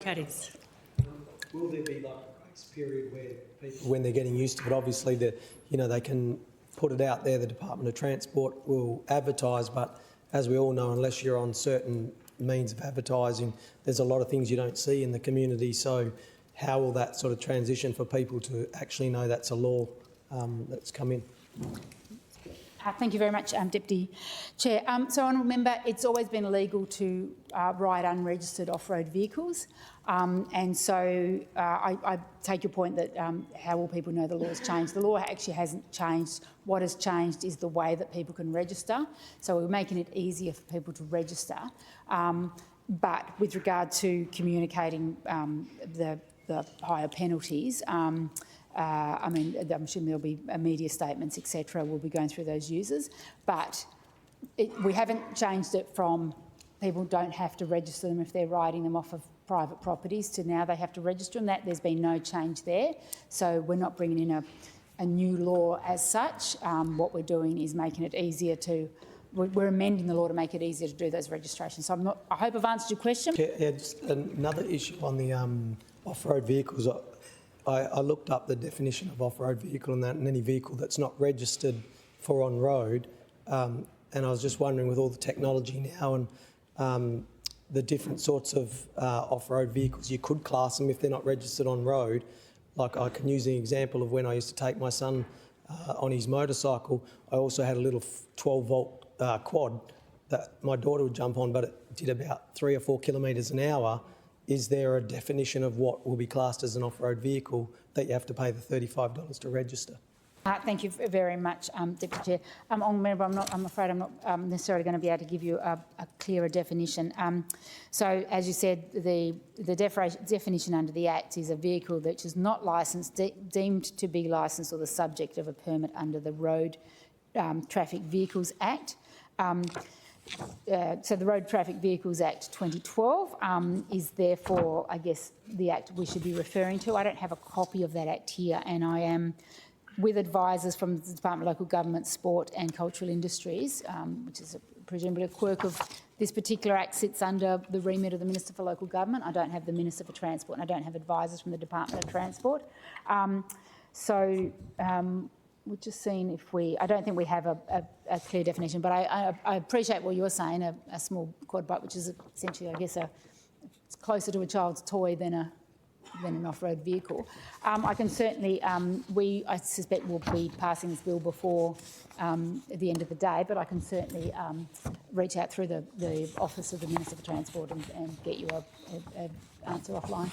Caddies. Will there be like a grace period where people, when they're getting used to it, obviously they can put it out there, the Department of Transport will advertise, but as we all know, unless you're on certain means of advertising, there's a lot of things you don't see in the community. So how will that sort of transition for people to actually know that's a law that's come in? Thank you very much, Deputy Chair. So, Honourable Member, it's always been illegal to ride unregistered off-road vehicles, and so I take your point that how will people know the law's changed? The law actually hasn't changed. What has changed is the way that people can register. So we're making it easier for people to register. But with regard to communicating the higher penalties, I'm sure there'll be media statements, etc. We'll be going through those users, but we haven't changed it from people don't have to register them if they're riding them off of private properties to now they have to register them. There's been no change there, so we're not bringing in a new law as such. What we're doing is making it easier to. We're amending the law to make it easier to do those registrations. So I hope I've answered your question. Yeah, just another issue on the off-road vehicles. I looked up the definition of off-road vehicle and any vehicle that's not registered for on-road, and I was just wondering, with all the technology now and the different sorts of off-road vehicles, you could class them if they're not registered on-road. Like, I can use the example of when I used to take my son on his motorcycle. I also had a little 12-volt quad that my daughter would jump on, but it did about 3 or 4 kilometres an hour. Is there a definition of what will be classed as an off-road vehicle that you have to pay the $35 to register? Thank you very much, Deputy Chair. Member, I'm afraid I'm not necessarily going to be able to give you a clearer definition. So, as you said, the definition under the Act is a vehicle that is not licensed, deemed to be licensed, or the subject of a permit under the Road Traffic Vehicles Act. So the Road Traffic Vehicles Act 2012 is therefore, I guess, the Act we should be referring to. I don't have a copy of that Act here, and I am with advisors from the Department of Local Government, Sport and Cultural Industries, which is presumably a quirk of this particular Act, sits under the remit of the Minister for Local Government. I don't have the Minister for Transport, and I don't have advisors from the Department of Transport. We've just seen if I don't think we have a clear definition, but I appreciate what you're saying, a small quad bike, which is essentially, I guess, it's closer to a child's toy than an off-road vehicle. I can certainly, I suspect we'll be passing this bill before the end of the day, but I can certainly reach out through the Office of the Minister for Transport and get you an answer offline.